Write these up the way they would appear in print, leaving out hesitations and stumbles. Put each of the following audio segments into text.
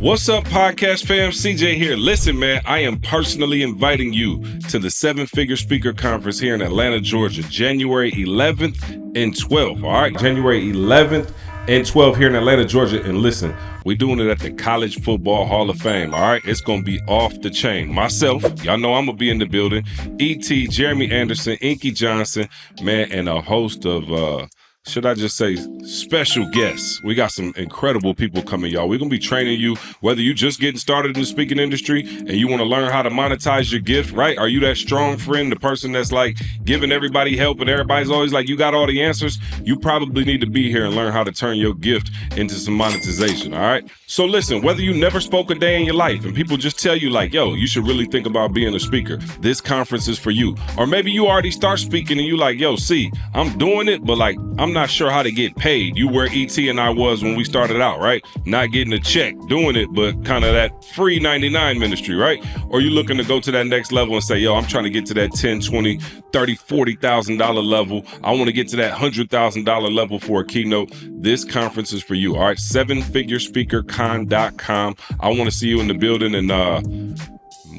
What's up, podcast fam? CJ here. Listen, man, I am personally inviting you to the 7-Figure Speaker Conference here in Atlanta, Georgia, January 11th and 12th. All right, January 11th and 12th here in Atlanta, Georgia. And listen, we're doing it at the College Football Hall of Fame. All right, it's going to be off the chain. Myself, y'all know I'm going to be in the building. E.T., Jeremy Anderson, Inky Johnson, man, and a host of, should I just say, special guests. We got some incredible people coming, y'all. We're going to be training you, whether you just getting started in the speaking industry and you want to learn how to monetize your gift, right? Are you that strong friend, the person that's like giving everybody help and everybody's always like, you got all the answers? You probably need to be here and learn how to turn your gift into some monetization, all right? So listen, whether you never spoke a day in your life and people just tell you like, yo, you should really think about being a speaker, this conference is for you. Or maybe you already start speaking and you like, yo, see, I'm doing it, but like, I'm not sure how to get paid. You where E.T. and I was when we started out, right? Not getting a check, doing it, but kind of that free 99 ministry, right? Or you looking to go to that next level and say, yo, I'm trying to get to that $10, $20, $30, $40,000 level. I want to get to that $100,000 level for a keynote. This conference is for you, all right? 7figurespeakercon.com. I want to see you in the building, and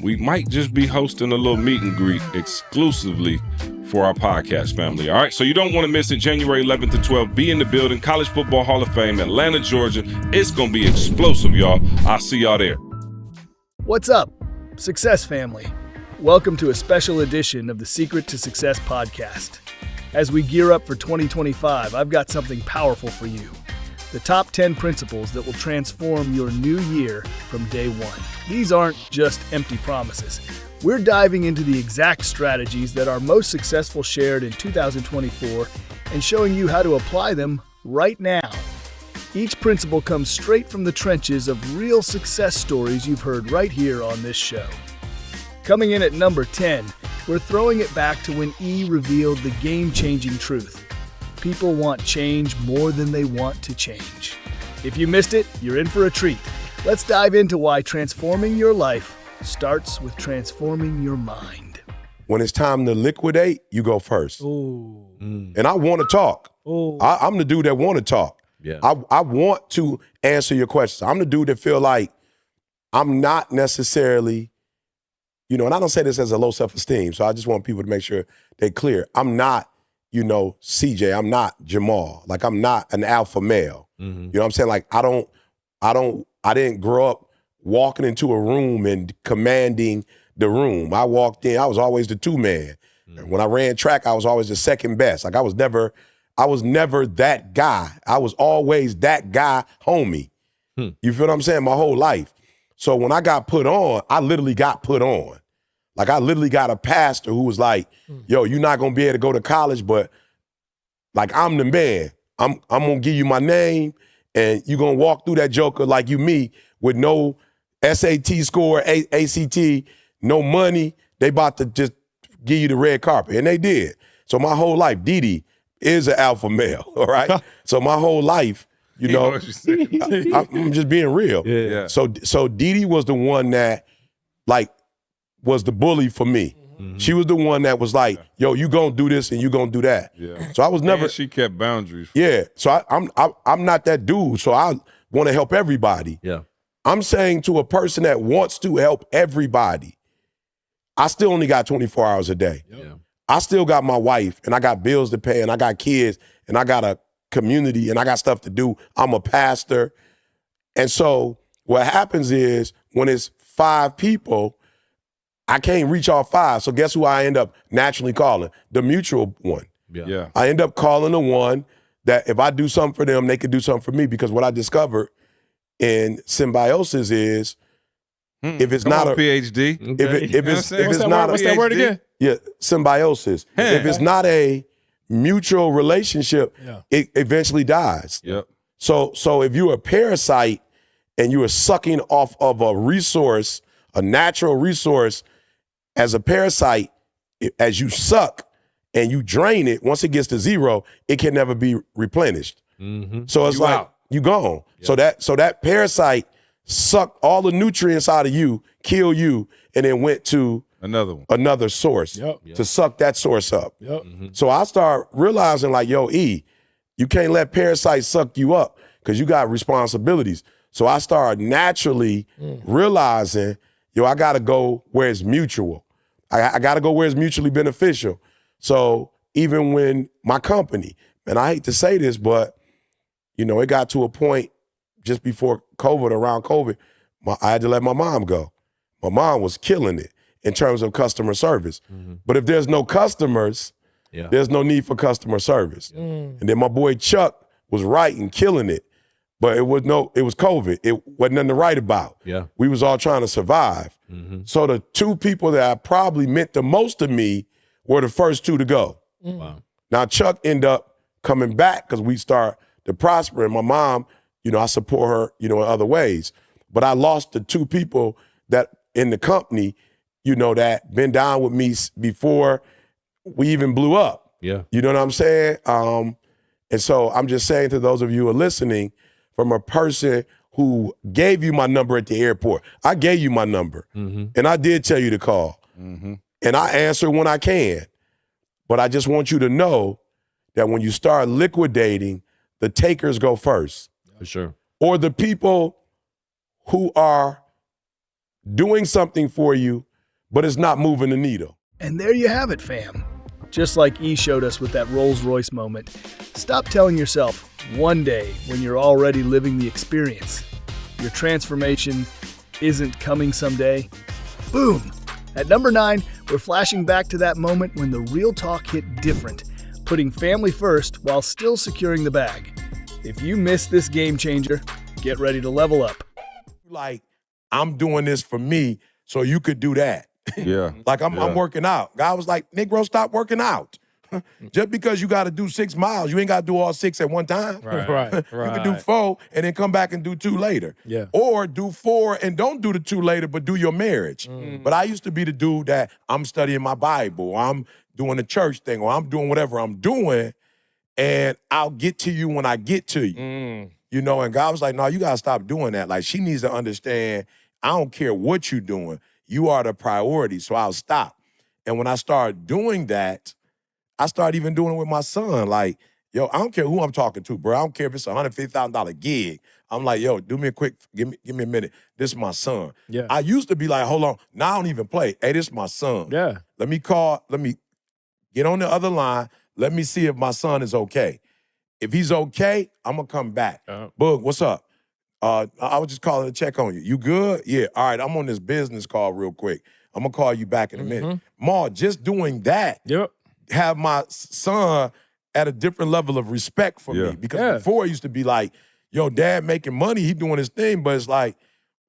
we might just be hosting a little meet and greet exclusively for our podcast family. All right, so you don't want to miss it. January 11th to 12th. Be in the building. College Football Hall of Fame, Atlanta, Georgia. It's going to be explosive, y'all. I'll see y'all there. What's up, Success family? Welcome to a special edition of the Secret to Success podcast. As we gear up for 2025, I've got something powerful for you. The top 10 principles that will transform your new year from day one. These aren't just empty promises. We're diving into the exact strategies that our most successful shared in 2024 and showing you how to apply them right now. Each principle comes straight from the trenches of real success stories you've heard right here on this show. Coming in at number 10, we're throwing it back to when E revealed the game-changing truth. People want change more than they want to change. If you missed it, you're in for a treat. Let's dive into why transforming your life starts with transforming your mind. When it's time to liquidate, you go first. Ooh. And I want to talk. I'm the dude that want to talk. Yeah. I want to answer your questions. I'm the dude that feel like I'm not necessarily, and I don't say this as a low self-esteem, so I just want people to make sure they're clear. I'm not, CJ. I'm not Jamal. Like, I'm not an alpha male. Mm-hmm. You know what I'm saying? Like, I didn't grow up walking into a room and commanding the room. I walked in, I was always the two-man. Mm-hmm. When I ran track, I was always the second best. Like, I was never that guy. I was always that guy, homie. You feel what I'm saying? My whole life. So when I got put on, I literally got put on. Like, I literally got a pastor who was like, yo, you're not going to be able to go to college, but like, I'm the man. I'm going to give you my name, and you're going to walk through that joker like you me with no SAT score, ACT, no money. They about to just give you the red carpet, and they did. So my whole life, Didi is an alpha male, all right? So my whole life, I'm just being real. Yeah. So Didi was the one that, like, was the bully for me. Mm-hmm. She was the one that was like, yo, you gonna do this and you gonna do that. Yeah. So I was never. And she kept boundaries. Yeah. So I'm not that dude. So I want to help everybody. Yeah. I'm saying to a person that wants to help everybody, I still only got 24 hours a day. Yeah. I still got my wife, and I got bills to pay, and I got kids, and I got a community, and I got stuff to do. I'm a pastor. And so what happens is when it's 5 people, I can't reach all 5. So guess who I end up naturally calling? The mutual one. Yeah. I end up calling the one that if I do something for them, they could do something for me, because what I discovered in symbiosis is if it's not a PhD. If it's not what's that word again? Yeah, symbiosis. If it's not a mutual relationship, it eventually dies. Yep. So if you're a parasite and you are sucking off of a resource, a natural resource, as a parasite, as you suck and you drain it, once it gets to 0, it can never be replenished. Mm-hmm. So it's you gone. Yep. So that parasite sucked all the nutrients out of you, kill you, and then went to another source to suck that source up. Yep. Mm-hmm. So I start realizing, like, yo, E, you can't let parasites suck you up, because you got responsibilities. So I started naturally realizing, I got to go where it's mutual. I got to go where it's mutually beneficial. So even when my company, and I hate to say this, but, it got to a point just before COVID, around COVID, I had to let my mom go. My mom was killing it in terms of customer service. But if there's no customers, there's no need for customer service. And then my boy Chuck was writing, killing it. But it was COVID. It wasn't nothing to write about. Yeah. We was all trying to survive. So the two people that probably meant the most to me were the first two to go. Wow. Now Chuck ended up coming back because we start to prosper. And my mom, I support her, in other ways. But I lost the two people that in the company, that been down with me before we even blew up. Yeah. You know what I'm saying? And so I'm just saying to those of you who are listening, from a person who gave you my number at the airport. I gave you my number, and I did tell you to call. And I answer when I can. But I just want you to know that when you start liquidating, the takers go first. For sure. Or the people who are doing something for you, but it's not moving the needle. And there you have it, fam. Just like E showed us with that Rolls-Royce moment, stop telling yourself one day when you're already living the experience. Your transformation isn't coming someday. Boom! At number 9, we're flashing back to that moment when the real talk hit different, putting family first while still securing the bag. If you missed this game changer, get ready to level up. Like, I'm doing this for me so you could do that. Yeah. Like I'm working out. God was like, Negro, stop working out. Just because you got to do 6 miles, you ain't got to do all 6 at one time. Right. You can do 4 and then come back and do 2 later. Yeah. Or do 4 and don't do the 2 later, but do your marriage. But I used to be the dude that I'm studying my Bible, or I'm doing the church thing, or I'm doing whatever I'm doing, and I'll get to you when I get to you. And God was like, no, you got to stop doing that. Like, she needs to understand, I don't care what you're doing. You are the priority, so I'll stop. And when I started doing that, I started even doing it with my son. Like, yo, I don't care who I'm talking to, bro. I don't care if it's a $150,000 gig. I'm like, yo, do me a quick, give me a minute. This is my son. Yeah. I used to be like, hold on. Now I don't even play. Hey, this is my son. Yeah. Let me get on the other line. Let me see if my son is okay. If he's okay, I'm going to come back. Boog, what's up? I was just calling to check on you. You good? Yeah. All right, I'm on this business call real quick. I'm going to call you back in a minute. Ma, just doing that have my son at a different level of respect for me. Because before it used to be like, yo, dad making money, he doing his thing, but it's like,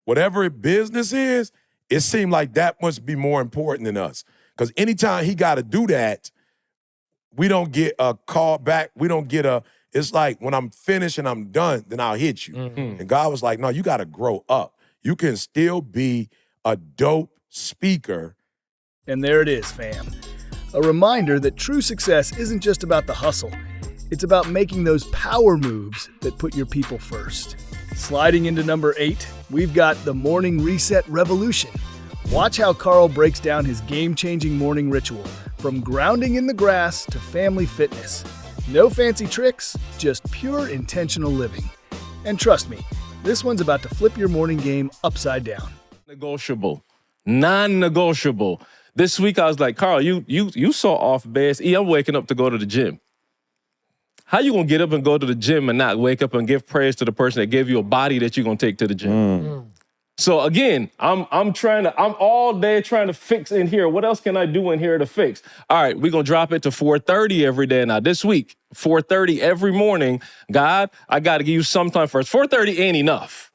whatever business is, it seemed like that must be more important than us. Because anytime he got to do that, we don't get a call back. We don't get it's like when I'm finished and I'm done, then I'll hit you. And God was like, no, you got to grow up. You can still be a dope speaker. And there it is, fam. A reminder that true success isn't just about the hustle. It's about making those power moves that put your people first. Sliding into number 8, we've got the Morning Reset Revolution. Watch how Carl breaks down his game-changing morning ritual, from grounding in the grass to family fitness. No fancy tricks, just pure intentional living. And trust me, this one's about to flip your morning game upside down. Negotiable. Non-negotiable. This week I was like, Carl, you so off base. I'm waking up to go to the gym. How you gonna get up and go to the gym and not wake up and give praise to the person that gave you a body that you're gonna take to the gym? So again, I'm all day trying to fix in here. What else can I do in here to fix? All right, we're gonna drop it to 4:30 every day now. This week, 4:30 every morning. God, I gotta give you some time first. 4:30 ain't enough.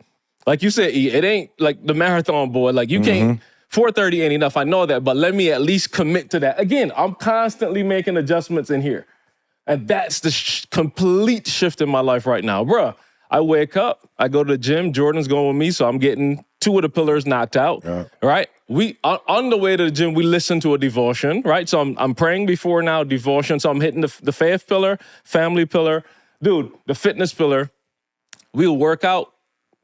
Like you said, it ain't like the marathon boy. Like you can't. 4:30 ain't enough. I know that, but let me at least commit to that. Again, I'm constantly making adjustments in here. And that's the complete shift in my life right now. Bruh, I wake up, I go to the gym, Jordan's going with me, so I'm getting 2 of the pillars knocked out, right? We on the way to the gym, we listen to a devotion, right? So I'm praying before now, devotion. So I'm hitting the faith pillar, family pillar. Dude, the fitness pillar, we'll work out,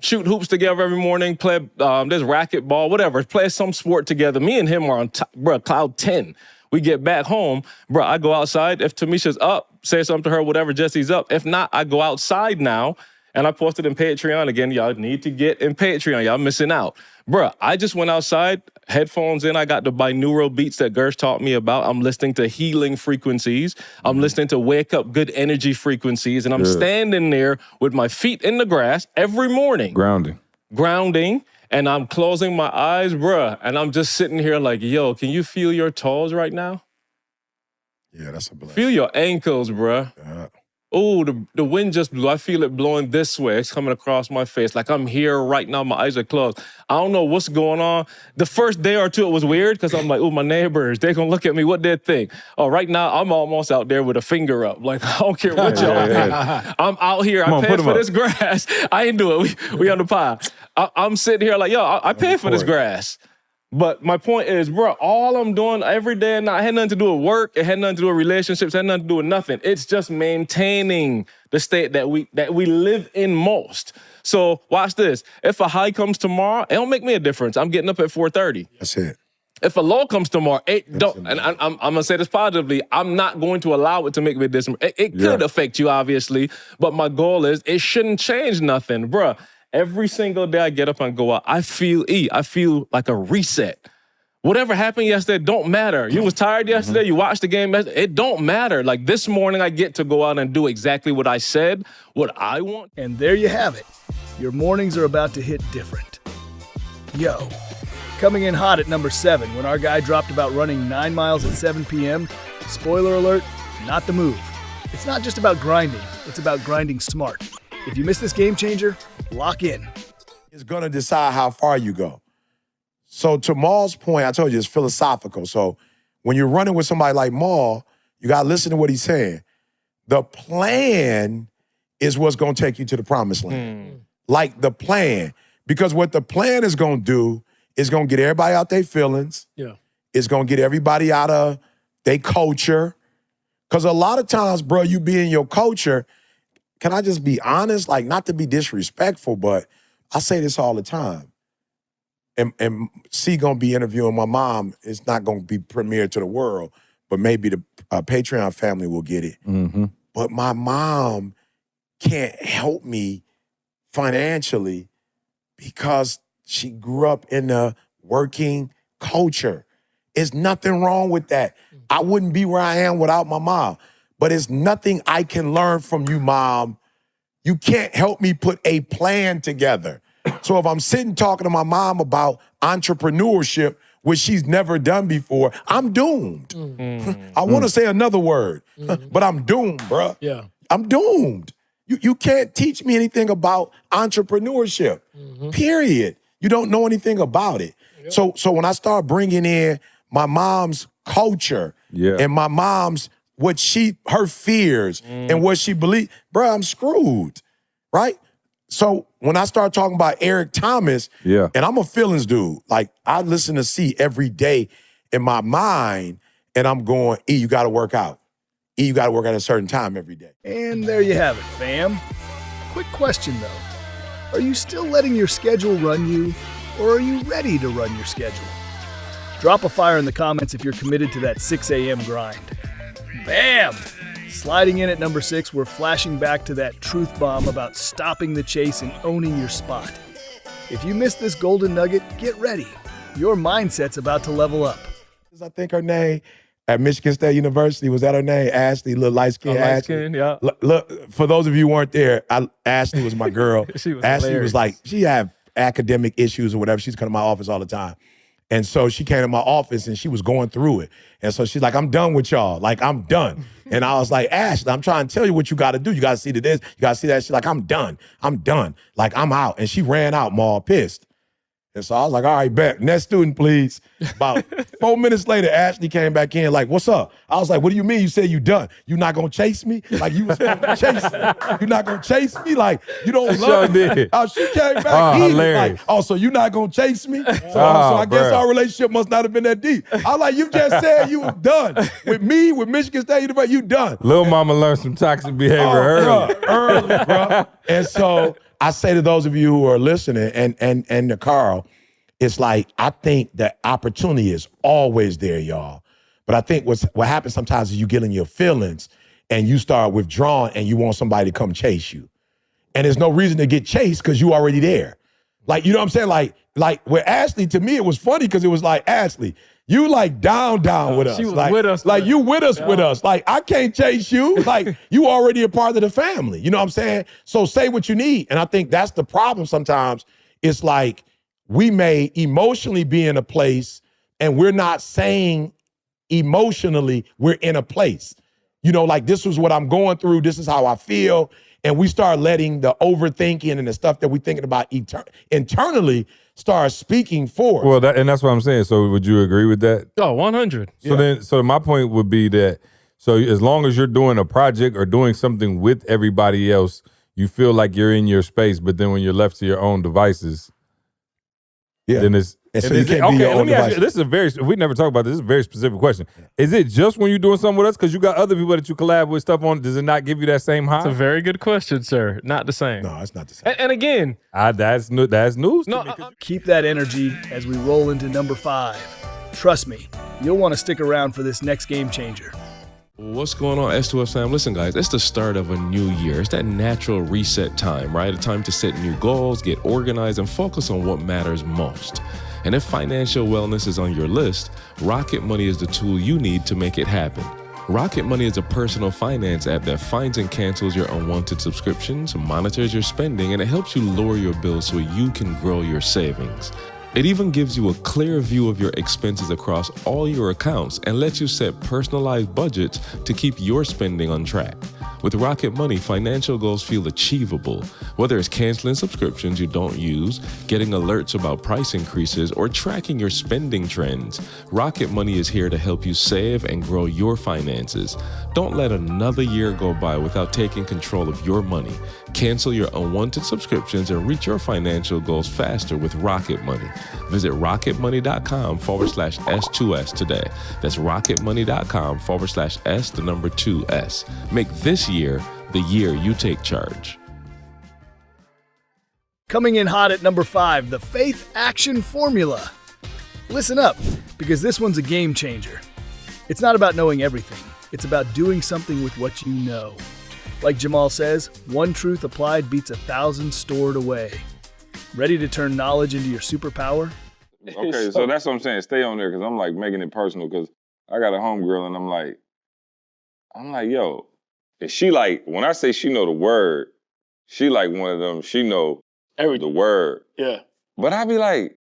shoot hoops together every morning, play there's racquetball, whatever, play some sport together. Me and him are on top, bro, cloud 10. We get back home, bro, I go outside. If Tamisha's up, say something to her, whatever, Jesse's up. If not, I go outside now And I posted in Patreon. Again, y'all need to get in Patreon. Y'all missing out. Bruh, I just went outside, headphones in. I got the binaural beats that Gersh taught me about. I'm listening to healing frequencies. I'm listening to wake up good energy frequencies. And I'm standing there with my feet in the grass every morning. Grounding. And I'm closing my eyes, bruh. And I'm just sitting here like, yo, can you feel your toes right now? Yeah, that's a blessing. Feel your ankles, bruh. Oh, the wind just blew. I feel it blowing this way. It's coming across my face. Like I'm here right now. My eyes are closed. I don't know what's going on. The first day or two, it was weird because I'm like, oh, my neighbors, they're going to look at me. What they think? Oh, right now, I'm almost out there with a finger up. Like, I don't care what y'all think. I'm out here. I paid for this grass. I ain't do it. We on the pie. I'm sitting here like, yo, I paid for this grass. But my point is, bro, all I'm doing every day and night, it had nothing to do with work. It had nothing to do with relationships. It had nothing to do with nothing. It's just maintaining the state that we live in most. So watch this. If a high comes tomorrow, it don't make me a difference. I'm getting up at 4:30. That's it. If a low comes tomorrow, it don't. And I'm gonna say this positively. I'm not going to allow it to make me a difference. It could affect you, obviously, but my goal is it shouldn't change nothing, bro. Every single day I get up and go out, I feel like a reset. Whatever happened yesterday, don't matter. You was tired yesterday, you watched the game, it don't matter. Like this morning, I get to go out and do exactly what I said, what I want. And there you have it. Your mornings are about to hit different. Yo, coming in hot at number 7 when our guy dropped about running 9 miles at 7 p.m., spoiler alert, not the move. It's not just about grinding, it's about grinding smart. If you miss this game changer, lock in. It's going to decide how far you go. So to Maul's point, I told you it's philosophical. So when you're running with somebody like Maul, you got to listen to what he's saying. The plan is what's going to take you to the promised land. Like the plan. Because what the plan is going to do is going to get everybody out their feelings. It's going to get everybody out of their culture. Because a lot of times, bro, you be in your culture. Can I just be honest? Like, not to be disrespectful, but I say this all the time. And C gonna be interviewing my mom. It's not gonna be premiered to the world, but maybe the Patreon family will get it. But my mom can't help me financially because she grew up in a working culture. There's nothing wrong with that. I wouldn't be where I am without my mom. But it's nothing I can learn from you, Mom. You can't help me put a plan together. So if I'm sitting talking to my mom about entrepreneurship, which she's never done before, I'm doomed. I want to say another word, but I'm doomed, bruh. I'm doomed. You can't teach me anything about entrepreneurship, period. You don't know anything about it. So when I start bringing in my mom's culture and my mom's her fears and what she believes, bro, I'm screwed, right? So when I start talking about Eric Thomas, and I'm a feelings dude, like I listen to C every day in my mind, and I'm going, E, you got to work out. E, you got to work at a certain time every day. And there you have it, fam. Quick question, though. Are you still letting your schedule run you, or are you ready to run your schedule? Drop a fire in the comments if you're committed to that 6 a.m. grind. Bam! Sliding in at number 6, we're flashing back to that truth bomb about stopping the chase and owning your spot. If you missed this golden nugget, get ready. Your mindset's about to level up. I think her name at Michigan State University, was that her name? Ashley, little light-skinned Ashley. Yeah. Look, for those of you who weren't there, Ashley was my girl. She was Ashley hilarious. was like, she had academic issues or whatever. She's come to my office all the time. And so she came to my office and she was going through it. And so she's like, I'm done with y'all. Like, I'm done. And I was like, Ashley, I'm trying to tell you what you got to do. You got to see this. You got to see that. She's like, I'm done. I'm done. Like, I'm out. And she ran out, Maul, pissed. And so I was like, all right, bet. Next student, please. About 4 minutes later, Ashley came back in like, what's up? I was like, what do you mean you said you done? You not going to chase me? Like, you was supposed to chase me. You not going to chase me? Like, you don't love me? did. She came back heated, hilarious. like, so you not going to chase me? So I guess our relationship must not have been that deep. I was like, you just said you was done. With me, with Michigan State University, you done. Lil mama learned some toxic behavior early. Bro. And so I say to those of you who are listening and to Carl, it's like, I think the opportunity is always there, y'all. But I think what happens sometimes is you get in your feelings and you start withdrawing and you want somebody to come chase you. and there's no reason to get chased because you already there. Like, you know what I'm saying? Like with Ashley, to me, it was funny because it was like, Ashley, you like down with us. She was like, with us. Like you with us. Like, I can't chase you. Like, you already a part of the family. You know what I'm saying? So say what you need. And I think that's the problem sometimes. It's like we may emotionally be in a place and we're not saying emotionally we're in a place. You know, like, this was what I'm going through. This is how I feel. And we start letting the overthinking and the stuff that we're thinking about internally start speaking for us. Well, and that's what I'm saying. So would you agree with that? Oh, 100. So my point would be that, so as long as you're doing a project or doing something with everybody else, you feel like you're in your space, but then when you're left to your own devices, then it's... And so you can't be your let own me ask device. you, this is we never talk about this. This is a very specific question. Is it just when you're doing something with us? Because you got other people that you collab with stuff on. Does it not give you that same high? That's a very good question, sir. Not the same. No, it's not the same. And again, that's news no, to me. Keep that energy as we roll into number 5. Trust me, you'll want to stick around for this next game changer. What's going on, S2S fam? Listen, guys, it's the start of a new year. It's that natural reset time, right? A time to set new goals, get organized, and focus on what matters most. And if financial wellness is on your list, Rocket Money is the tool you need to make it happen. Rocket Money is a personal finance app that finds and cancels your unwanted subscriptions, monitors your spending, and it helps you lower your bills so you can grow your savings. It even gives you a clear view of your expenses across all your accounts and lets you set personalized budgets to keep your spending on track. With Rocket Money, financial goals feel achievable. Whether it's canceling subscriptions you don't use, getting alerts about price increases, or tracking your spending trends, Rocket Money is here to help you save and grow your finances. Don't let another year go by without taking control of your money. Cancel your unwanted subscriptions and reach your financial goals faster with Rocket Money. Visit rocketmoney.com/S2S today. That's rocketmoney.com/S2S. Make this year the year you take charge. Coming in hot at number 5, the faith action formula. Listen up, because this one's a game changer. It's not about knowing everything. It's about doing something with what you know. Like Jamal says, one truth applied beats 1,000 stored away. Ready to turn knowledge into your superpower? Okay, so that's what I'm saying. Stay on there because I'm like making it personal because I got a homegirl and I'm like, yo, is she like, when I say she know the word, she like one of them, she know the word. Yeah. But I be like,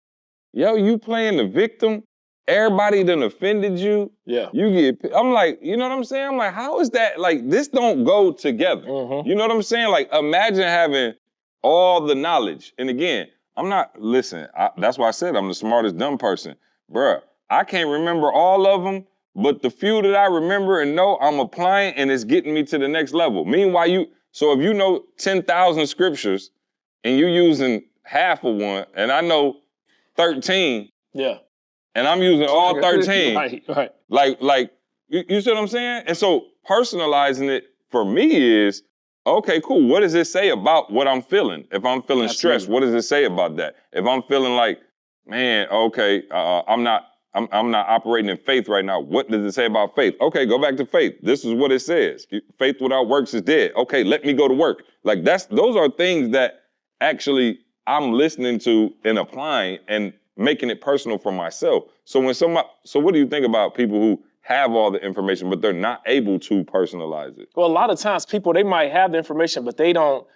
yo, you playing the victim? Everybody done offended you. Yeah. You get, I'm like, you know what I'm saying? I'm like, how is that? Like, this don't go together. Mm-hmm. You know what I'm saying? Like, imagine having all the knowledge. And again, I'm not, listen, that's why I said I'm the smartest dumb person. Bruh, I can't remember all of them, but the few that I remember and know, I'm applying and it's getting me to the next level. Meanwhile, so if you know 10,000 scriptures and you using half of one, and I know 13, Yeah. and I'm using all 13. Right. Like you see what I'm saying? And so personalizing it for me is, okay, cool. What does it say about what I'm feeling? If I'm feeling stressed, what does it say about that? If I'm feeling like, man, okay, I'm not operating in faith right now. What does it say about faith? Okay, go back to faith. This is what it says. Faith without works is dead. Okay, let me go to work. Like those are things that actually I'm listening to and applying and making it personal for myself. So what do you think about people who have all the information, but they're not able to personalize it? Well, a lot of times people, they might have the information, but they don't.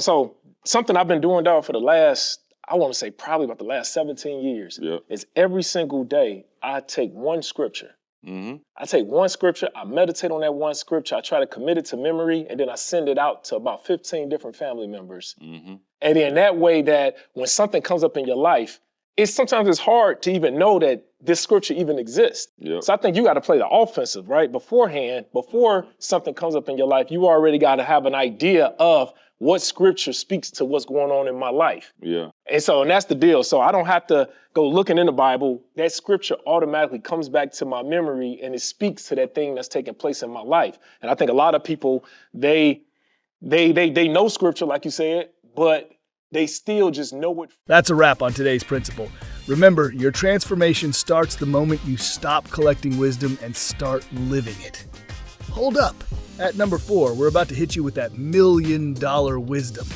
So something I've been doing, dog, for the last, I want to say probably about the last 17 years, is every single day I take one scripture. Mm-hmm. I take one scripture, I meditate on that one scripture, I try to commit it to memory, and then I send it out to about 15 different family members. Mm-hmm. And then that way that when something comes up in your life, sometimes it's hard to even know that this scripture even exists. Yep. So I think you got to play the offensive, right? Beforehand, before something comes up in your life, you already got to have an idea of what scripture speaks to what's going on in my life. Yeah. And that's the deal. So I don't have to go looking in the Bible. That scripture automatically comes back to my memory and it speaks to that thing that's taking place in my life. And I think a lot of people, they know scripture, like you said, but they still just know it. That's a wrap on today's principle. Remember, your transformation starts the moment you stop collecting wisdom and start living it. Hold up. At number 4, we're about to hit you with that $1 million wisdom.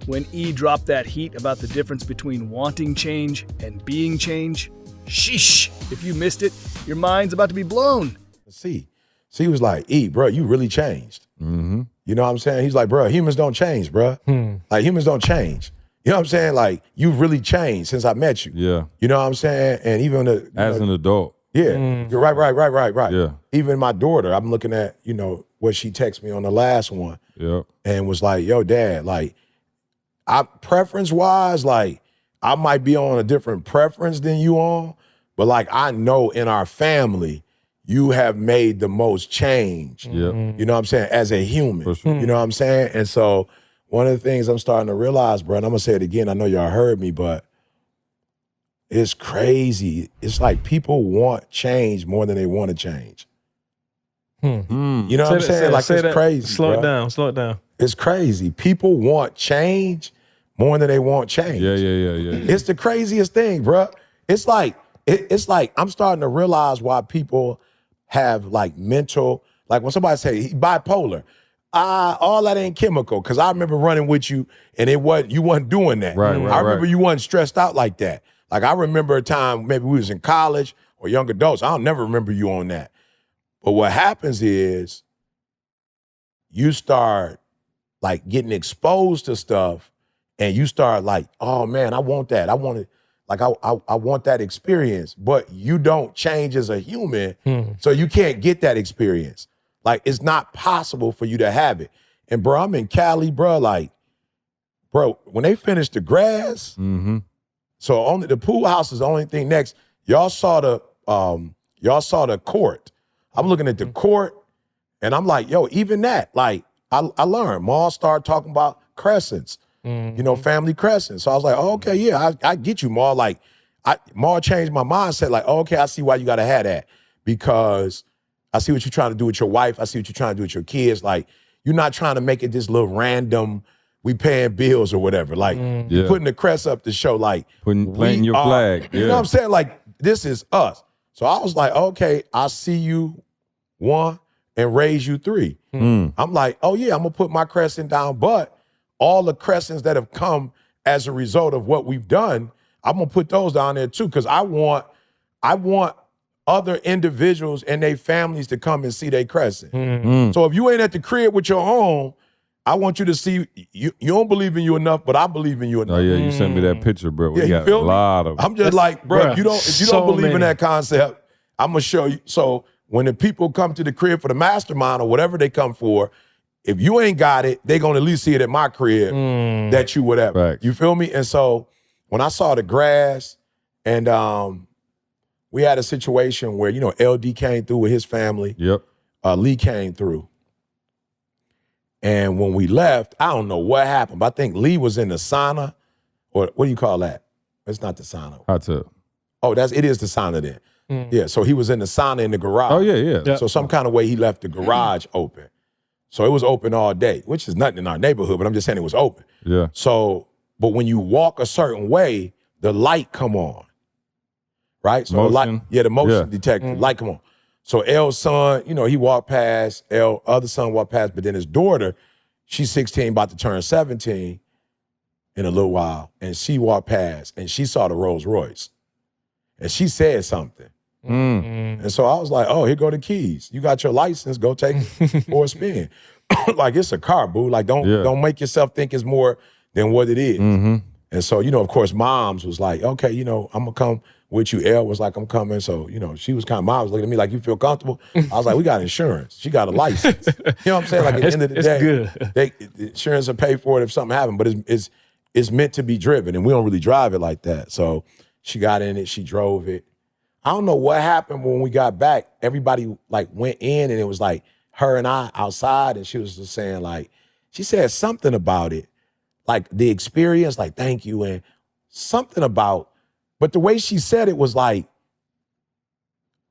When E dropped that heat about the difference between wanting change and being change, sheesh, if you missed it, your mind's about to be blown. C was like, E, bro, you really changed. Mm-hmm. You know what I'm saying? He's like, bro, humans don't change, bro. Like, humans don't change. You know what I'm saying? Like, you've really changed since I met you. Yeah. You know what I'm saying? And even as an adult. Yeah, you're right. Yeah. Even my daughter, I'm looking at, what she texted me on the last one. Yeah. And was like, yo, Dad, like, preference-wise, like, I might be on a different preference than you on, but like, I know in our family, you have made the most change. Yeah. You know what I'm saying? As a human. For sure. You know what I'm saying? And so one of the things I'm starting to realize, bro, and I'm gonna say it again, I know y'all heard me, but it's crazy. It's like people want change more than they want to change. You know what I'm saying? Like, it's crazy. Slow it down. It's crazy. People want change more than they want change. Yeah. It's the craziest thing, bro. It's like I'm starting to realize why people have like mental, like when somebody say he bipolar, all that ain't chemical. Cause I remember running with you and you wasn't doing that. Right. I remember you wasn't stressed out like that. Like I remember a time maybe we was in college or young adults. I'll never remember you on that. But what happens is you start like getting exposed to stuff and you start like, oh man, I want that. I want it. Like I want that experience, but you don't change as a human, so you can't get that experience. Like it's not possible for you to have it. And bro, I'm in Cali, bro. Like, bro, when they finish the grass, so only the pool house is the only thing next. Y'all saw the court. I'm looking at the court, and I'm like, yo, even that, like I learned. Ma started talking about crescents. Family crescent. So I was like, oh, okay, yeah, I get you, Ma. Like, Ma changed my mindset. Like, oh, okay, I see why you got to have that because I see what you're trying to do with your wife. I see what you're trying to do with your kids. Like, you're not trying to make it this little random, we paying bills or whatever. Like, you're putting the crest up to show, like, planting your flag. Yeah. You know what I'm saying? Like, this is us. So I was like, okay, I see you, 1, and raise you 3. I'm like, oh, yeah, I'm going to put my crescent down, but all the crescents that have come as a result of what we've done, I'm gonna put those down there too, because I want other individuals and their families to come and see their crescent. So if you ain't at the crib with your own, I want you to see, you don't believe in you enough, but I believe in you enough. Oh yeah, you sent me that picture, bro. We Yeah, you got feel a me? lot of I'm just like, bro, if you don't believe in that concept, I'm gonna show you. So when the people come to the crib for the mastermind or whatever they come for, if you ain't got it, they gonna at least see it at my crib that you whatever. Facts. You feel me? And so when I saw the grass and we had a situation where, LD came through with his family. Yep. Lee came through. And when we left, I don't know what happened, but I think Lee was in the sauna, or what do you call that? It's not the sauna. Hot tub. Oh, it is the sauna then. Yeah, so he was in the sauna in the garage. Oh yeah. So some kind of way he left the garage open. So it was open all day, which is nothing in our neighborhood, but I'm just saying it was open. Yeah. So, but when you walk a certain way, the light come on, right? So Motion. the motion detector, light come on. So L's son, he walked past, other son walked past, but then his daughter, she's 16, about to turn 17 in a little while, and she walked past, and she saw the Rolls Royce, and she said something. And so I was like, oh, here go the keys. You got your license, go take it for a spin. Like, it's a car, boo. Like, don't make yourself think it's more than what it is. And so, of course, moms was like, okay, I'm gonna come with you. Elle was like, I'm coming. So, she was mom was looking at me like, you feel comfortable? I was like, we got insurance. She got a license. You know what I'm saying? Like, at the end of the day, the insurance will pay for it if something happened, but it's meant to be driven, and we don't really drive it like that. So she got in it, she drove it. I don't know what happened when we got back. Everybody like went in and it was like her and I outside, and she was just saying like, she said something about it, like the experience, like thank you, and something about, but the way she said it was like,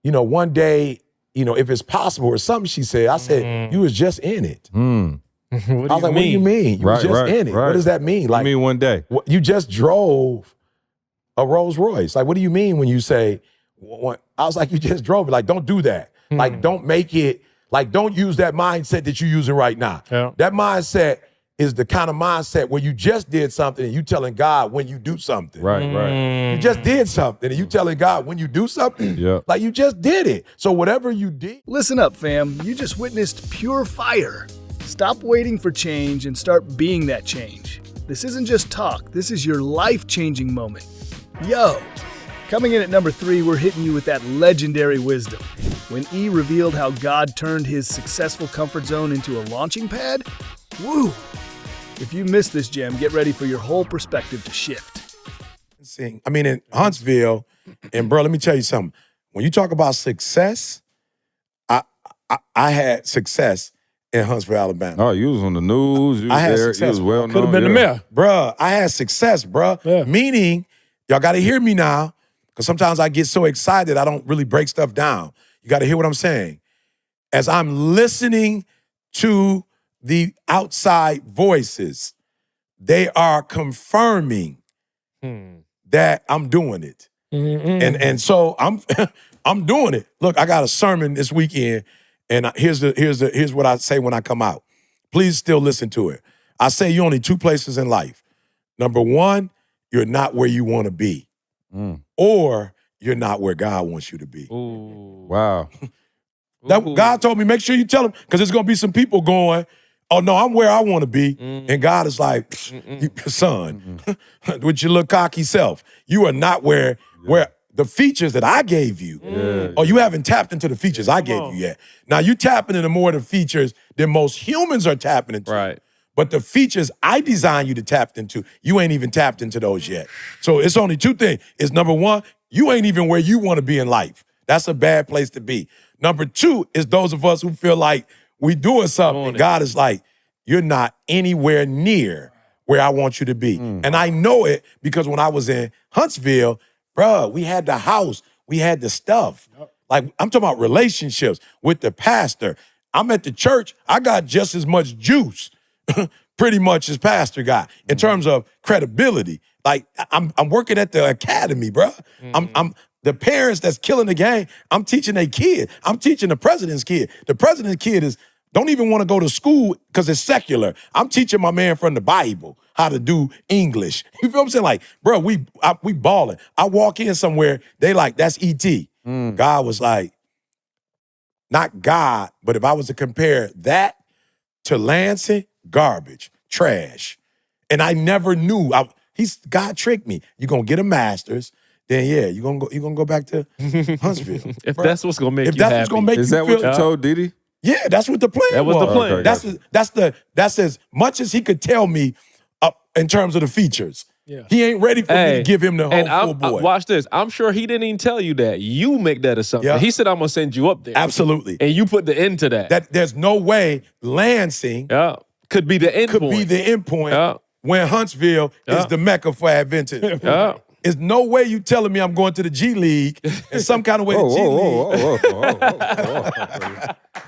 one day, if it's possible or something she said, I said, you was just in it. I was like, what do you mean? You was just in it. What does that mean? Like, I mean one day. You just drove a Rolls Royce. Like, what do you mean when you say, I was like, you just drove it. Like, don't do that. Like, don't make it Like, don't use that mindset that you're using right now. Yeah. That mindset is the kind of mindset where you just did something and you telling God when you do something. Right. You just did something and you telling God when you do something, Yeah. like you just did it. So whatever you did. Listen up, fam. You just witnessed pure fire. Stop waiting for change and start being that change. This isn't just talk. This is your life-changing moment. Yo! Coming in at number 3, we're hitting you with that legendary wisdom. When E revealed how God turned his successful comfort zone into a launching pad, woo! If you missed this gem, get ready for your whole perspective to shift. I mean, in Huntsville, and bro, let me tell you something. When you talk about success, I had success in Huntsville, Alabama. Oh, you was on the news. You I had was there. success, You was well known. Could have been the mayor. Bruh, I had success, bruh. Yeah. Meaning, y'all got to hear me now, because sometimes I get so excited I don't really break stuff down. You got to hear what I'm saying. As I'm listening to the outside voices, they are confirming that I'm doing it. And so I'm doing it. Look, I got a sermon this weekend, and here's what I say when I come out. Please still listen to it. I say you're only 2 places in life. Number 1, you're not where you want to be. Or you're not where God wants you to be. Wow. God told me, make sure you tell him, because there's going to be some people going, oh, no, I'm where I want to be. And God is like, son, with your little cocky self, you are not where the features that I gave you, or you haven't tapped into the features I gave you yet. Now, you tapping into more of the features than most humans are tapping into. Right. But the features I designed you to tap into, you ain't even tapped into those yet. So it's only 2 things. It's number 1, you ain't even where you want to be in life. That's a bad place to be. Number 2 is those of us who feel like we doing something. And God is like, you're not anywhere near where I want you to be. And I know it because when I was in Huntsville, bruh, we had the house, we had the stuff. Like, I'm talking about relationships with the pastor. I'm at the church, I got just as much juice, pretty much, as pastor got in terms of credibility. Like, I'm working at the academy, bruh. I'm the parents that's killing the game, I'm teaching their kid. I'm teaching the president's kid. The president's kid don't even want to go to school because it's secular. I'm teaching my man from the Bible how to do English. You feel what I'm saying? Like, bro, we balling. I walk in somewhere, they like, that's E.T. God was like, not God, but if I was to compare that to Lansing, garbage, trash. And I never knew. God tricked me. You're going to get a master's, then yeah, you're gonna go back to Huntsville. If that's what's gonna make if you that's happy. what's gonna make Is you that feel, what you told Diddy? Yeah, that's what the plan That was the plan. Okay, That's as much as he could tell me in terms of the features. Yeah. He ain't ready for me to give him the whole And full boy. watch this. I'm sure he didn't even tell you that. You make that assumption. Yeah. He said, I'm gonna send you up there. Absolutely. And you put the end to that. That there's no way Lansing Yeah. Could be the end could point. be the end point Yeah. when Huntsville is the mecca for Adventists. Yeah. There's no way you telling me I'm going to the G League in some kind of way. The G League.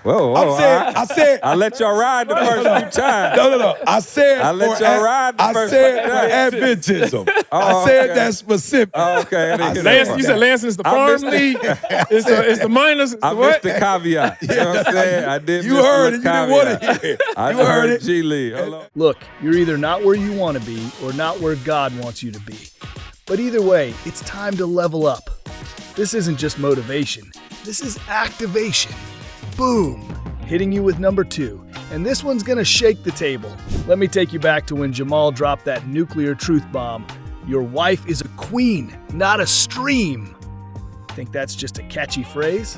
Whoa, I said, I let y'all ride the first few times. No. I said, I let y'all ride the I first said few for times. Adventism. I said okay. that specific. Oh, okay. I didn't get Lance, that you part. said Lansing is the I farm missed league. It's the minors. I missed the caveat. You know what I'm saying? I did. You miss heard the it. You didn't want to caveat. hear it. I You heard it. G League. Hold on. Look, you're either not where you want to be or not where God wants you to be. But either way, it's time to level up. This isn't just motivation. This is activation. Boom! Hitting you with number 2. And this one's gonna shake the table. Let me take you back to when Jamal dropped that nuclear truth bomb. Your wife is a queen, not a stream. Think that's just a catchy phrase?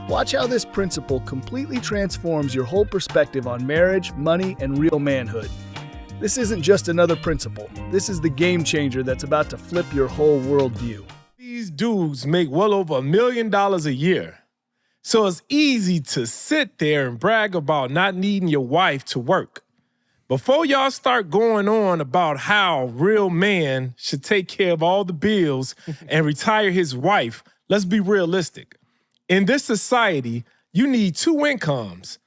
Watch how this principle completely transforms your whole perspective on marriage, money, and real manhood. This isn't just another principle. This is the game changer that's about to flip your whole worldview. These dudes make well over $1 million a year. So it's easy to sit there and brag about not needing your wife to work. Before y'all start going on about how real man should take care of all the bills and retire his wife, let's be realistic. In this society, you need 2 incomes.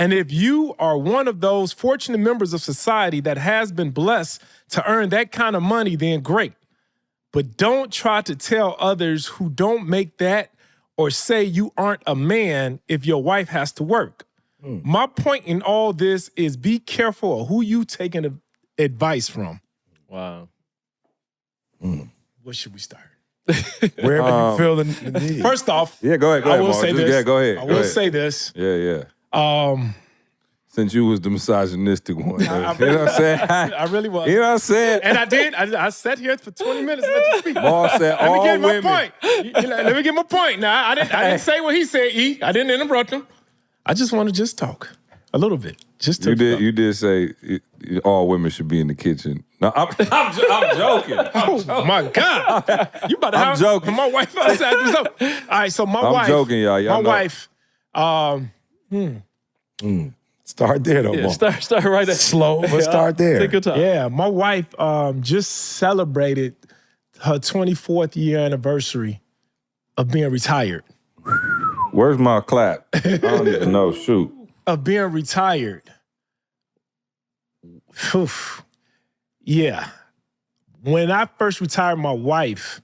And if you are one of those fortunate members of society that has been blessed to earn that kind of money, then great. But don't try to tell others who don't make that or say you aren't a man if your wife has to work. My point in all this is be careful of who you taking advice from. Wow. Where should we start? Wherever you feel the need. First off, Yeah, go ahead. I will Mark. say Just- this. Yeah, go ahead. I go will ahead. say this. Yeah. Since you was the misogynistic one. You know what I'm saying? I really was. You know what I'm saying? And I did. I sat here for 20 minutes and let you speak. Maul said Let me all get my women. point. Let me get my point. Now, I didn't say what he said, E. I didn't interrupt him. I just want to just talk a little bit. Just to You did say all women should be in the kitchen. No, I'm joking. Oh, my God. You about to I'm have joking. my wife outside this up. All right, so my I'm wife. joking, y'all. Y'all my know. wife, Start there, though, Yeah, Mark. start right there. Slow, but start there. Take your time. yeah, my wife just celebrated her 24th year anniversary of being retired. Where's my clap? I don't even know. Shoot. Of being retired. Phew. Yeah. When I first retired my wife,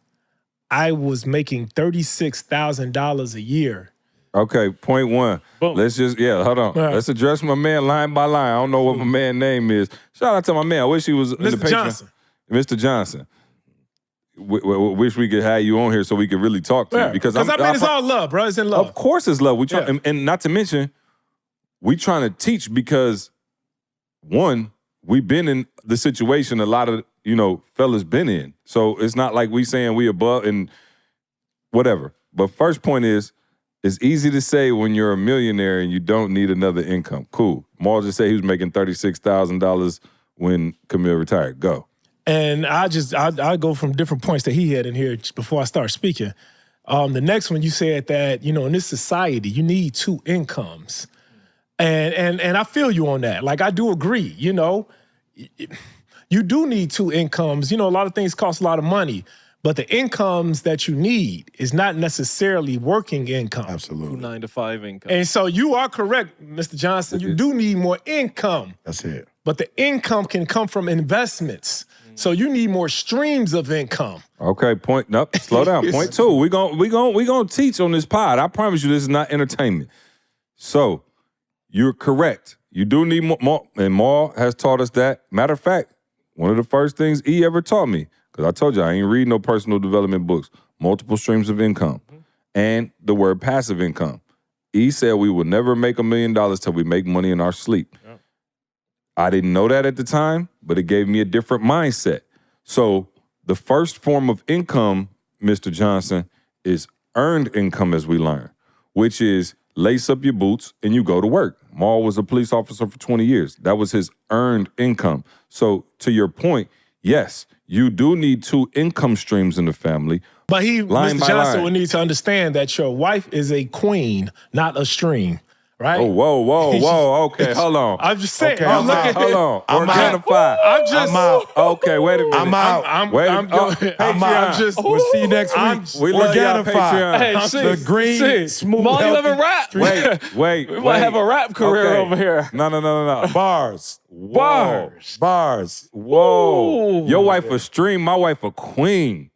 I was making $36,000 a year. Okay, point one. Boom. Let's just, hold on. Yeah. Let's address my man line by line. I don't know what my man's name is. Shout out to my man. I wish he was in the Mr. Patreon. Johnson. Mr. Johnson. Wish we could have you on here so we could really talk to you. Because I mean, it's all love, bro. It's in love. Of course it's love. We try, Yeah. and not to mention, we trying to teach because, one, we've been in the situation a lot of, fellas been in. So it's not like we saying we above and whatever. But first point is, it's easy to say when you're a millionaire and you don't need another income. Cool. Maul just said he was making $36,000 when Camille retired. Go. And I go from different points that he had in here before I start speaking. The next one, you said that, in this society, you need two incomes. And I feel you on that. Like, I do agree, you do need two incomes. A lot of things cost a lot of money, but the incomes that you need is not necessarily working income. Absolutely. 9 to 5 income. And so you are correct, Mr. Johnson. You do need more income, That's it. but the income can come from investments. So you need more streams of income. Okay, slow down. Point two. We gonna teach on this pod. I promise you this is not entertainment. So, you're correct. You do need more, and Maul has taught us that. Matter of fact, one of the first things he ever taught me, because I told you I ain't read no personal development books, multiple streams of income, and the word passive income. He said we will never make $1 million till we make money in our sleep. Yep. I didn't know that at the time, but it gave me a different mindset. So the first form of income, Mr. Johnson, is earned income, as we learn, which is lace up your boots and you go to work. Maul was a police officer for 20 years. That was his earned income. So to your point, yes, you do need two income streams in the family. But Line Mr. by Johnson line. would need to understand that your wife is a queen, not a stream, right? Oh, whoa. Okay, hold on. I'm just saying. Okay, I'm I'm looking. Hold on. I'm out. Organifi. I'm just. I'm out. Okay, wait a minute. I'm out. I'm Patreon. just. We'll see you next I'm- week. We love y'all, Patreon. Hey, The sis, green, sis. smooth, Maul, you healthy ever rap? Wait. We might have a rap career Okay. over here. No. bars. Bars. Bars. Whoa. Ooh. Your wife a stream, my wife a queen.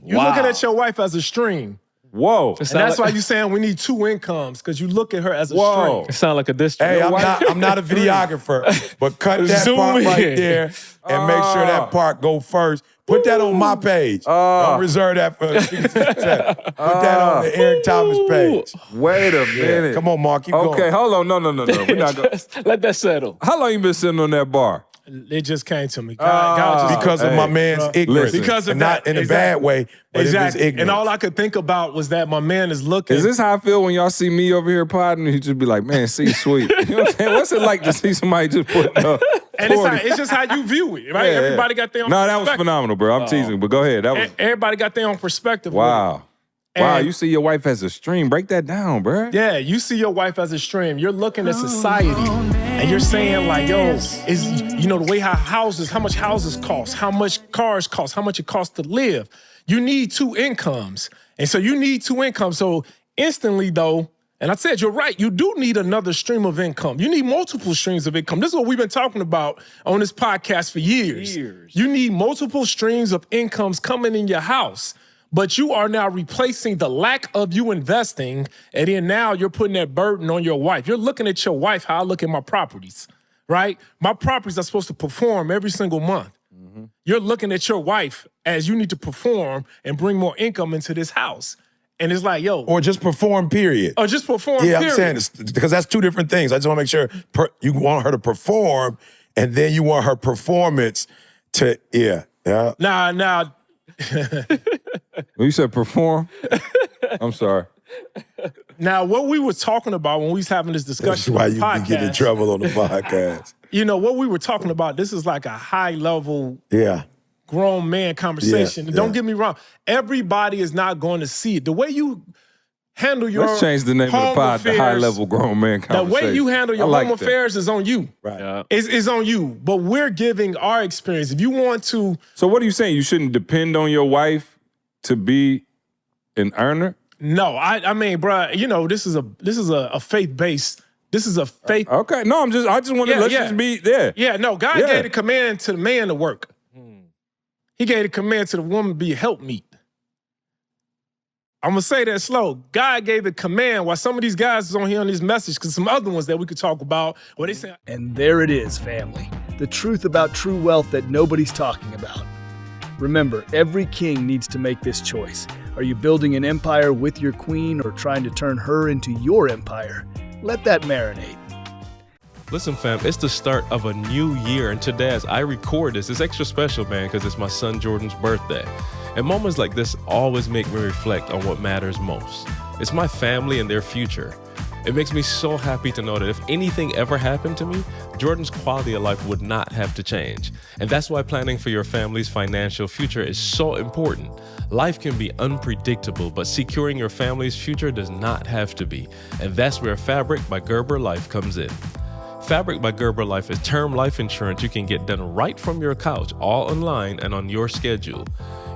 You're looking at your wife as a stream. Whoa. It And sound that's like, why you're saying we need two incomes, because you look at her as a Whoa. stream. it sound like a district. Hey, I'm not a videographer, but cut that Zoom part right in. there and make sure that part go first. Put that on my page. Don't reserve that for Secret Success. Put that on the Eric Thomas page. Wait a minute. Come on, Mark, keep Okay, going. hold on. No. We're not going. Let that settle. How long you been sitting on that bar? It just came to me. God just Because of Hey, my man's ignorance. listen. Because of and not that, in a exactly. bad way, but in his Exactly. ignorance. And all I could think about was that my man is looking. Is this how I feel when y'all see me over here podding and you just be like, man, see sweet. You know what I'm saying? What's it like to see somebody just putting up and it's just how you view it, right? Yeah, Everybody got their own No, that was perspective. phenomenal, bro. I'm teasing, but go ahead. That was Everybody got their own perspective. with it. wow. Wow, And- you see your wife as a stream. Break that down, bro. Yeah, you see your wife as a stream. You're looking at society and you're saying like, yo, is the way how much houses cost, how much cars cost, how much it costs to live. You need two incomes. And so you need two incomes. So instantly though, and I said, you're right, you do need another stream of income. You need multiple streams of income. This is what we've been talking about on this podcast for years. You need multiple streams of incomes coming in your house. But you are now replacing the lack of you investing, and then now you're putting that burden on your wife. You're looking at your wife how I look at my properties, right? My properties are supposed to perform every single month. You're looking at your wife as you need to perform and bring more income into this house. And it's like, yo. Or just perform, period. Or just perform, Yeah, period. I'm saying it's, because that's two different things. I just want to make sure you want her to perform, and then you want her performance to, yeah. Now. When you said perform, I'm sorry. Now, what we were talking about when we was having this discussion That's why on you the be getting in podcast, trouble on the podcast. you know, what we were talking about, this is like a high-level Yeah. grown man conversation. Yeah, And don't yeah. get me wrong, everybody is not going to see it. The way you handle your Let's change the name of the home pod to affairs, High Level Grown Man the Conversation. way you handle your I like home that. affairs is on you. Right. Yeah. It's on you. But we're giving our experience. If you want to, So what are you saying? You shouldn't depend on your wife to be an earner? no, I mean, bruh, you know, this is a faith-based, this is a faith. Okay, no, I just want to just be there. Yeah, no, God Yeah. gave the command to the man to work. He gave the command to the woman to be a helpmeet. I'm going to say that slow. God gave the command while some of these guys is on here on this message, because some other ones that we could talk about, where they say, And there it is, family. The truth about true wealth that nobody's talking about. Remember, every king needs to make this choice. Are you building an empire with your queen or trying to turn her into your empire? Let that marinate. Listen, fam, it's the start of a new year, and today, as I record this, it's extra special, man, because it's my son Jordan's birthday. And moments like this always make me reflect on what matters most. It's my family and their future. It makes me so happy to know that if anything ever happened to me, Jordan's quality of life would not have to change. And that's why planning for your family's financial future is so important. Life can be unpredictable, but securing your family's future does not have to be. And that's where Fabric by Gerber Life comes in. Fabric by Gerber Life is term life insurance you can get done right from your couch, all online and on your schedule.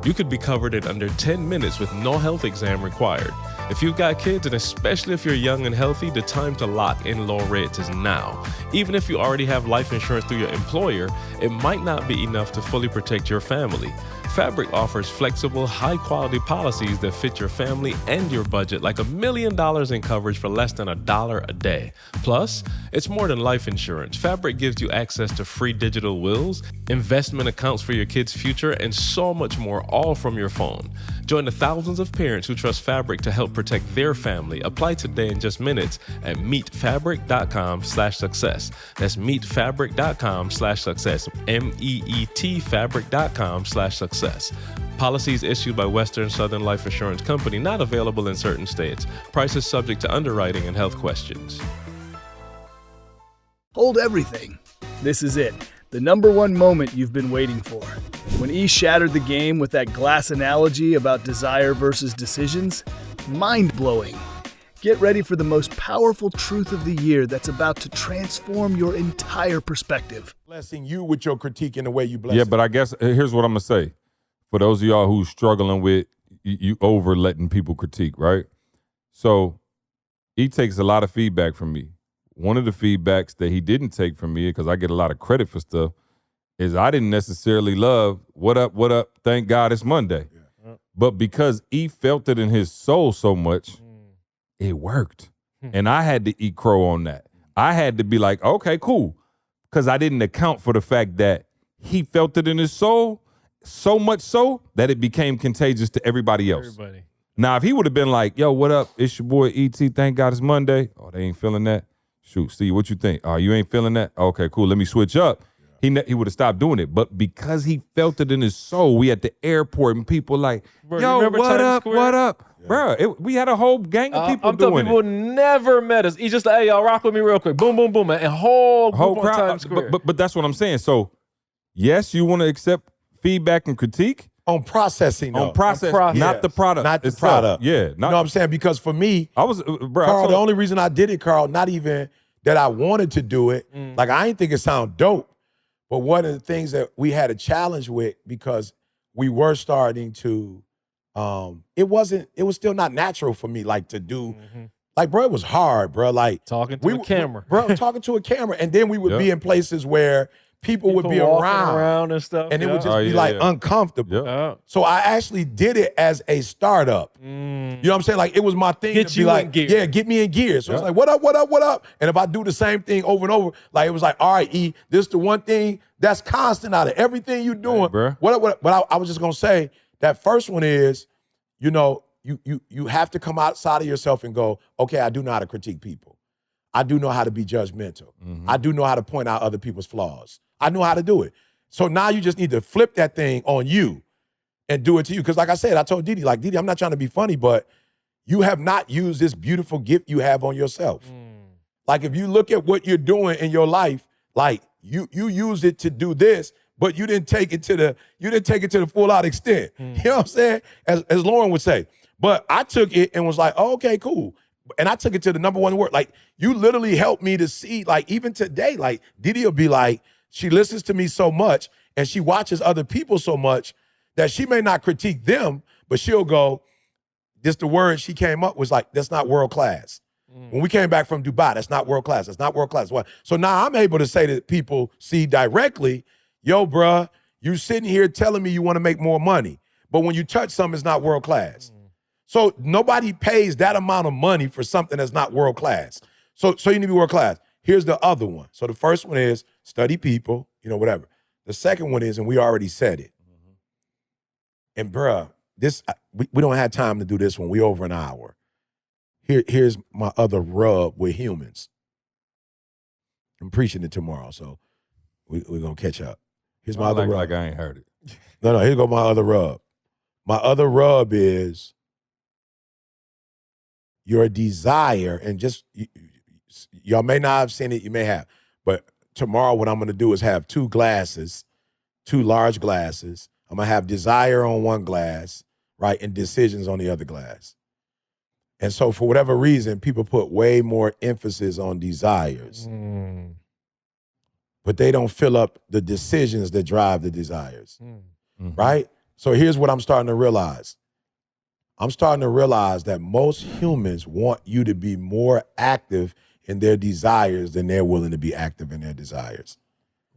You could be covered in under 10 minutes with no health exam required. If you've got kids, and especially if you're young and healthy, the time to lock in low rates is now. Even if you already have life insurance through your employer, it might not be enough to fully protect your family. Fabric offers flexible, high-quality policies that fit your family and your budget, like $1 million in coverage for less than $1 a day. Plus, it's more than life insurance. Fabric gives you access to free digital wills, investment accounts for your kids' future, and so much more, all from your phone. Join the thousands of parents who trust Fabric to help protect their family. Apply today in just minutes at meetfabric.com/success. That's meetfabric.com/success. meetfabric.com/success. Policies issued by Western Southern Life Assurance Company, not available in certain states. Prices subject to underwriting and health questions. Hold everything. This is it. The number one moment you've been waiting for. When E shattered the game with that glass analogy about desire versus decisions, mind-blowing. Get ready for the most powerful truth of the year that's about to transform your entire perspective. Blessing you with your critique in the way you bless Yeah, it. but I guess here's what I'm gonna say. For those of y'all who's struggling with you over letting people critique, right? So he takes a lot of feedback from me. One of the feedbacks that he didn't take from me, because I get a lot of credit for stuff, is I didn't necessarily love what up, thank God it's Monday. Yeah. But because he felt it in his soul so much, it worked. And I had to eat crow on that. I had to be like, okay, cool. Because I didn't account for the fact that he felt it in his soul so much so that it became contagious to everybody else. Now, if he would have been like, yo, what up? It's your boy E.T. Thank God it's Monday. Oh, they ain't feeling that. Shoot, Steve, what you think? Oh, you ain't feeling that? Okay, cool. Let me switch up. He would have stopped doing it. But because he felt it in his soul, we at the airport and people like, Bro, yo, remember what Times up, Square? what up? Yeah. Bro, we had a whole gang of people I'm telling doing people it. never met us. He just like, hey, y'all rock with me real quick. Boom, boom, boom. And whole group on crowd. Times Square. But that's what I'm saying. So, yes, you want to accept feedback and critique on processing, though. on process, not the product, not the itself. product. Yeah, You know what I'm saying? Because for me, I was, bro. Carl, the only reason I did it, Carl, not even that I wanted to do it. Like, I ain't think it sound dope. But one of the things that we had a challenge with, because we were starting to, it was still not natural for me, like, to do, like, bro, it was hard, bro. Like, Talking to a camera. Bro, talking to a camera. And then we would be in places where people would be walking around and stuff. and it would just Oh, be yeah, like yeah. uncomfortable. Yeah. So I actually did it as a startup. You know what I'm saying? Like it was my thing Get to be you like, in gear. yeah, get me in gear. So it's Yeah. like, what up, what up, what up? And if I do the same thing over and over, like it was like, all right, E, this the one thing that's constant out of everything you're doing. bruh. What up, what up? But I was just gonna say that first one is, you know, you have to come outside of yourself and go, okay, I do know how to critique people. I do know how to be judgmental. I do know how to point out other people's flaws. I know how to do it. So now you just need to flip that thing on you and do it to you. Because like I said, I told Didi, like, Didi, I'm not trying to be funny, but you have not used this beautiful gift you have on yourself. Like if you look at what you're doing in your life, like you use it to do this, but you didn't take it to the full out extent. You know what I'm saying? As Lauren would say. But I took it and was like, oh, okay, cool. And I took it to the number one word. Like you literally helped me to see, like even today, like Didi will be like, she listens to me so much and she watches other people so much that she may not critique them, but she'll go, just the word she came up was like, that's not world class. When we came back from Dubai, that's not world class. That's not world class. What? So now I'm able to say to people, see directly, yo, bruh, you sitting here telling me you want to make more money, but when you touch something, it's not world class. So nobody pays that amount of money for something that's not world class. So you need to be world class. Here's the other one. So the first one is study people, you know, whatever. The second one is, and we already said it. And bruh, we don't have time to do this one. We over an hour. Here's my other rub with humans. I'm preaching it tomorrow, so we're gonna catch up. Here's my other rub. Like I ain't heard it. No, here go my other rub. My other rub is your desire, and just y'all may not have seen it, you may have, but tomorrow what I'm gonna do is have two large glasses. I'm gonna have desire on one glass, right, and decisions on the other glass. And so for whatever reason, people put way more emphasis on desires, but they don't fill up the decisions that drive the desires, right? So here's what I'm starting to realize. I'm starting to realize that most humans want you to be more active in their desires than they're willing to be active in their desires.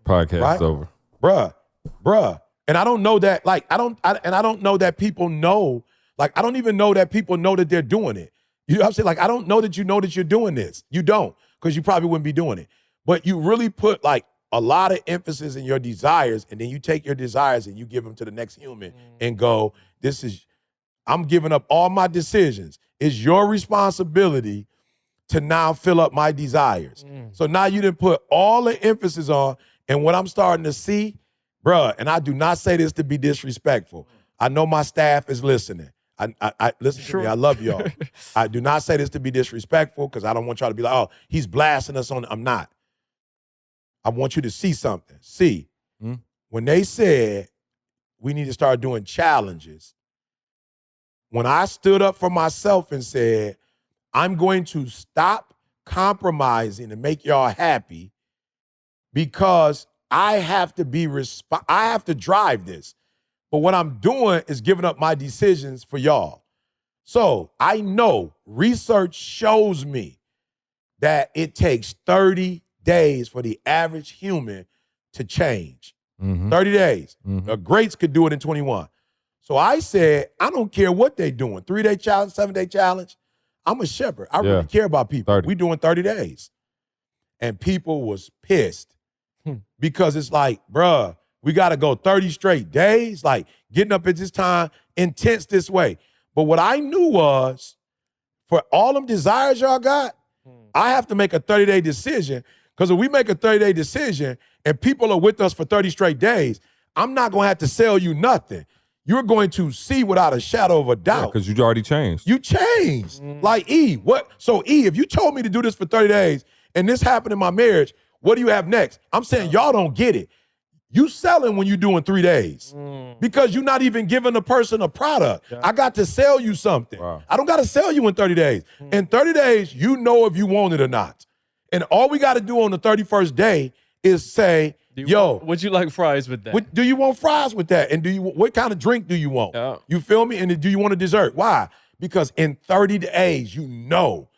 Podcast Right? over. Bruh. And I don't know that, like, I don't know that people know, like, I don't even know that people know that they're doing it. You know what I'm saying? Like, I don't know that you know that you're doing this. You don't, because you probably wouldn't be doing it. But you really put, like, a lot of emphasis in your desires, and then you take your desires and you give them to the next human and go, I'm giving up all my decisions. It's your responsibility to now fill up my desires. So now you didn't put all the emphasis on, and what I'm starting to see, bruh, and I do not say this to be disrespectful. I know my staff is listening. I listen to me, I love y'all. I do not say this to be disrespectful because I don't want y'all to be like, oh, he's blasting us on. I'm not. I want you to see something. See, when they said we need to start doing challenges, when I stood up for myself and said, I'm going to stop compromising to make y'all happy because I have to I have to drive this. But what I'm doing is giving up my decisions for y'all. So I know research shows me that it takes 30 days for the average human to change. 30 days. The greats could do it in 21. So I said, I don't care what they doing. 3-day challenge, 7-day challenge. I'm a shepherd. I really care about people. 30. We doing 30 days. And people was pissed because it's like, bruh, we got to go 30 straight days, like getting up at this time, intense this way. But what I knew was for all them desires y'all got, I have to make a 30-day decision, because if we make a 30-day decision and people are with us for 30 straight days, I'm not going to have to sell you nothing. You're going to see without a shadow of a doubt. Because you already changed. You changed. Like, E, what? So, E, if you told me to do this for 30 days and this happened in my marriage, what do you have next? I'm saying y'all don't get it. You selling when you doing 3 days because you're not even giving the person a product. Yeah. I got to sell you something. Wow. I don't got to sell you in 30 days. In 30 days, you know if you want it or not. And all we got to do on the 31st day is say, would you like fries with that? Do you want fries with that? And what kind of drink do you want? Yeah. You feel me? And do you want a dessert? Why? Because in 30 days, you know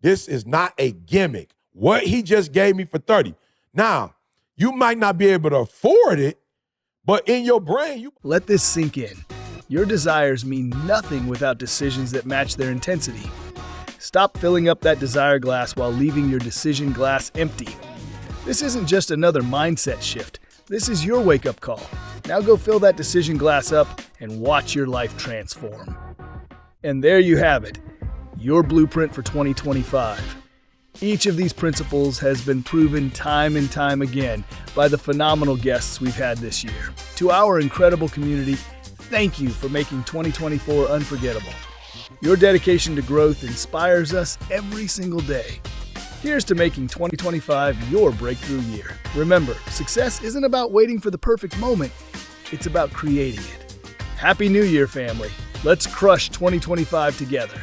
this is not a gimmick. What he just gave me for 30. Now, You might not be able to afford it, but in your brain, you Let this sink in. Your desires mean nothing without decisions that match their intensity. Stop filling up that desire glass while leaving your decision glass empty. This isn't just another mindset shift. This is your wake-up call. Now go fill that decision glass up and watch your life transform. And there you have it, your blueprint for 2025. Each of these principles has been proven time and time again by the phenomenal guests we've had this year. To our incredible community, thank you for making 2024 unforgettable. Your dedication to growth inspires us every single day. Here's to making 2025 your breakthrough year. Remember, success isn't about waiting for the perfect moment, it's about creating it. Happy New Year, family. Let's crush 2025 together.